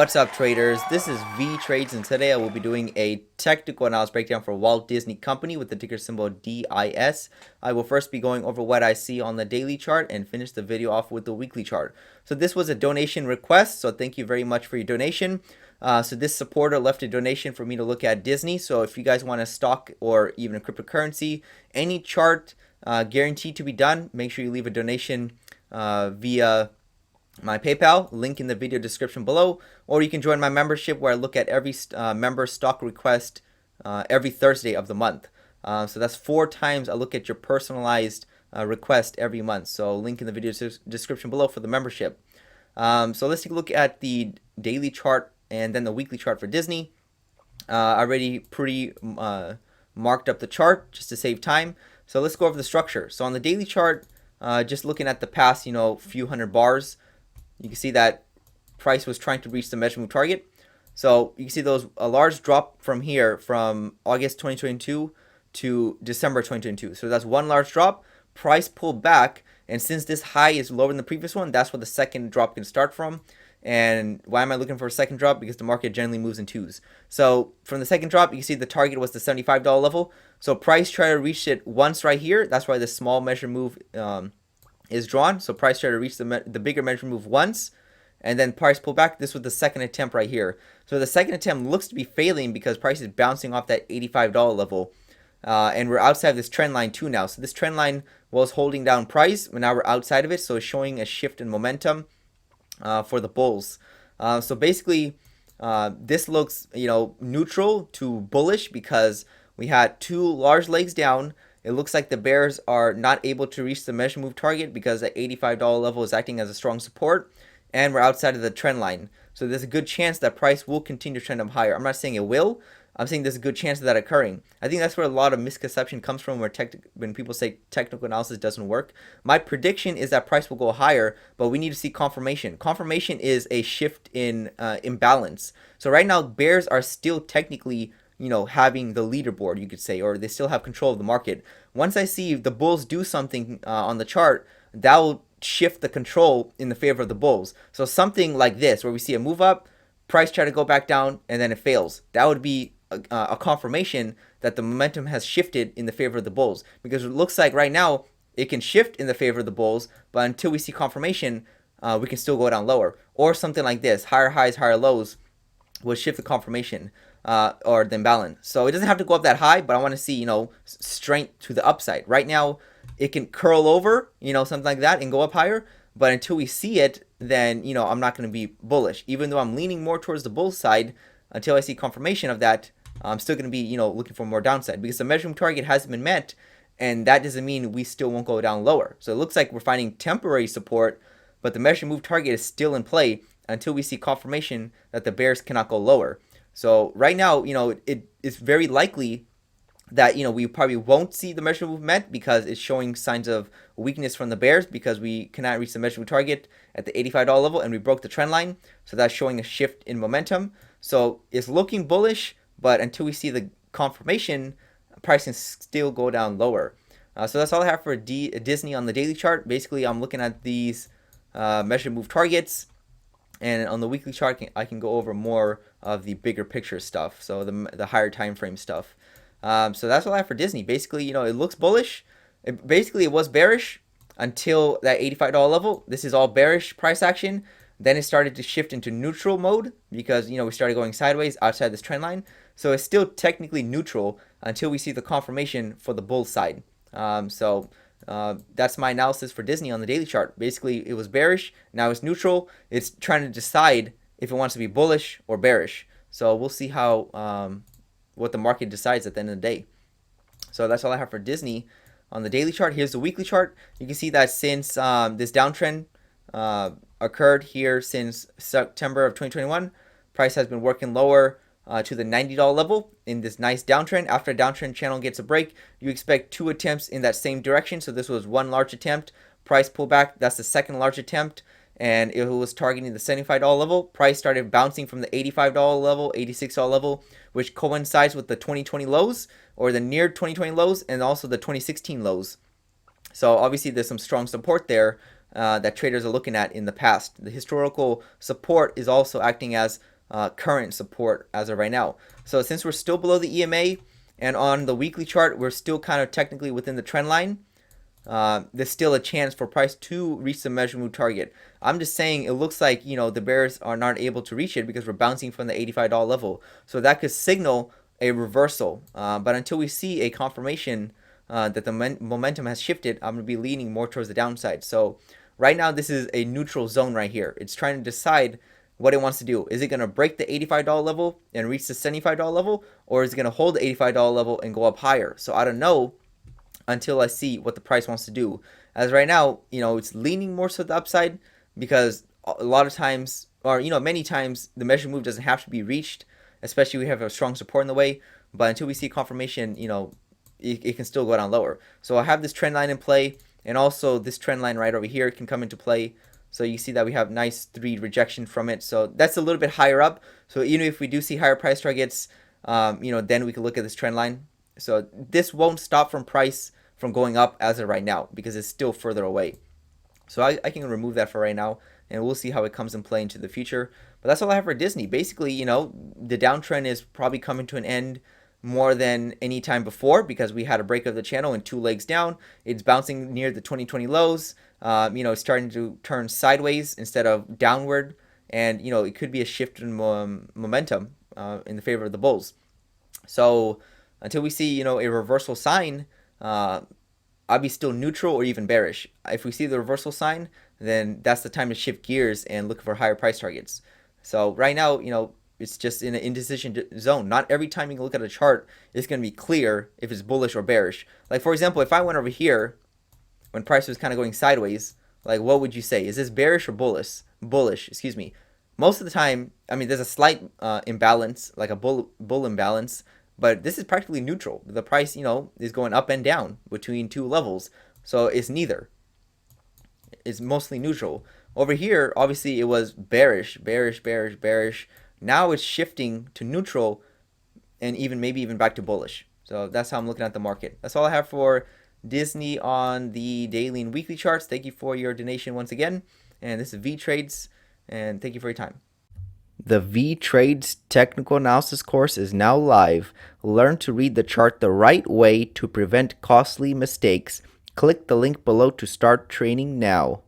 What's up, traders? This is Vee Trades, and today I will be doing a technical analysis breakdown for Walt Disney Company with the ticker symbol DIS. I will first be going over what I see on the daily chart and finish the video off with the weekly chart. So this was a donation request, so thank you very much for your donation. So this supporter left a donation for me to look at Disney. So if you guys want a stock or even a cryptocurrency, any chart guaranteed to be done, make sure you leave a donation via my PayPal, link in the video description below, or you can join my membership where I look at every member stock request every Thursday of the month. So that's 4 times I look at your personalized request every month. So link in the video description below for the membership. So let's take a look at the daily chart and then the weekly chart for Disney. I already marked up the chart just to save time. So let's go over the structure. So on the daily chart, just looking at the past, few hundred bars, you can see that price was trying to reach the measurement target. So you can see a large drop from here from August 2022 to December 2022. So that's one large drop. Price pulled back, and since this high is lower than the previous one, that's where the second drop can start from. And why am I looking for a second drop? Because the market generally moves in twos. So from the second drop, you can see the target was the $75 level. So price tried to reach it once right here. That's why the small measure move is drawn. So price tried to reach the bigger measure move once, and then price pulled back. This was the second attempt right here. So the second attempt looks to be failing because price is bouncing off that $85 level. And we're outside this trend line too now. So this trend line was holding down price, but now we're outside of it. So it's showing a shift in momentum for the bulls. So basically, this looks neutral to bullish because we had 2 large legs down. It looks like the bears are not able to reach the measure move target because the $85 level is acting as a strong support, and we're outside of the trend line. So there's a good chance that price will continue to trend up higher. I'm not saying it will. I'm saying there's a good chance of that occurring. I think that's where a lot of misconception comes from, when people say technical analysis doesn't work. My prediction is that price will go higher, but we need to see confirmation. Confirmation is a shift in imbalance. So right now, bears are still technically having the leaderboard, you could say, or they still have control of the market. Once I see the bulls do something on the chart, that will shift the control in the favor of the bulls. So something like this, where we see a move up, price try to go back down, and then it fails. That would be a confirmation that the momentum has shifted in the favor of the bulls, because it looks like right now it can shift in the favor of the bulls, but until we see confirmation, we can still go down lower. Or something like this, higher highs, higher lows, will shift the confirmation or the imbalance. So it doesn't have to go up that high, but I want to see strength to the upside. Right now it can curl over, something like that, and go up higher, but until we see it, then I'm not going to be bullish. Even though I'm leaning more towards the bull side, until I see confirmation of that, I'm still going to be looking for more downside, because the measuring target hasn't been met, and that doesn't mean we still won't go down lower. So it looks like we're finding temporary support, but the measuring move target is still in play until we see confirmation that the bears cannot go lower. So right now, it is very likely that we probably won't see the measure move met, because it's showing signs of weakness from the bears, because we cannot reach the measure move target at the $85 level, and we broke the trend line. So that's showing a shift in momentum. So it's looking bullish, but until we see the confirmation, price can still go down lower. So that's all I have for Disney on the daily chart. Basically, I'm looking at these measure move targets, and on the weekly chart, I can go over more of the bigger picture stuff, so the higher time frame stuff. So that's all I have for Disney. Basically, it looks bullish. It was bearish until that $85 level. This is all bearish price action. Then it started to shift into neutral mode because we started going sideways outside this trend line. So it's still technically neutral until we see the confirmation for the bull side. That's my analysis for Disney on the daily chart. Basically, it was bearish. Now it's neutral. It's trying to decide if it wants to be bullish or bearish. So we'll see how what the market decides at the end of the day. So that's all I have for Disney on the daily chart. Here's the weekly chart. You can see that since this downtrend occurred here since September of 2021, price has been working lower to the $90 level in this nice downtrend. After a downtrend channel gets a break, you expect 2 attempts in that same direction. So this was one large attempt, price pullback. That's the second large attempt, and it was targeting the $75 level. Price started bouncing from the $85 level, $86 level, which coincides with the 2020 lows, or the near 2020 lows, and also the 2016 lows. So obviously there's some strong support there that traders are looking at in the past. The historical support is also acting as current support as of right now. So since we're still below the EMA, and on the weekly chart we're still kind of technically within the trend line, there's still a chance for price to reach the measure move target. I'm just saying it looks like, the bears are not able to reach it because we're bouncing from the $85 level. So that could signal a reversal. But until we see a confirmation that the momentum has shifted, I'm going to be leaning more towards the downside. So right now this is a neutral zone right here. It's trying to decide what it wants to do. Is it going to break the $85 level and reach the $75 level, or is it going to hold the $85 level and go up higher? So I don't know until I see what the price wants to do. As right now, it's leaning more to the upside because a lot of times, or many times, the measure move doesn't have to be reached, especially if we have a strong support in the way. But until we see confirmation, it can still go down lower. So I have this trend line in play, and also this trend line right over here can come into play. So you see that we have nice 3 rejection from it. So that's a little bit higher up. So even if we do see higher price targets, then we can look at this trend line. So this won't stop from price from going up as of right now because it's still further away. So I can remove that for right now, and we'll see how it comes in play into the future. But that's all I have for Disney. Basically, the downtrend is probably coming to an end more than any time before because we had a break of the channel and 2 legs down. It's bouncing near the 2020 lows. It's starting to turn sideways instead of downward, and it could be a shift in momentum in the favor of the bulls. So until we see a reversal sign, I'll be still neutral or even bearish. If we see the reversal sign, then that's the time to shift gears and look for higher price targets. So right now, it's just in an indecision zone. Not every time you can look at a chart, it's going to be clear if it's bullish or bearish. Like, for example, if I went over here when price was kind of going sideways, like, what would you say? Is this bearish or bullish? Bullish, excuse me. Most of the time, there's a slight imbalance, like a bull imbalance, but this is practically neutral. The price, is going up and down between 2 levels, so it's neither. It's mostly neutral. Over here, obviously, it was bearish, bearish, bearish, bearish. Now it's shifting to neutral, and maybe even back to bullish. So that's how I'm looking at the market. That's all I have for Disney on the daily and weekly charts. Thank you for your donation once again. And this is Vee Trades, and thank you for your time. The Vee Trades technical analysis course is now live. Learn to read the chart the right way to prevent costly mistakes. Click the link below to start training now.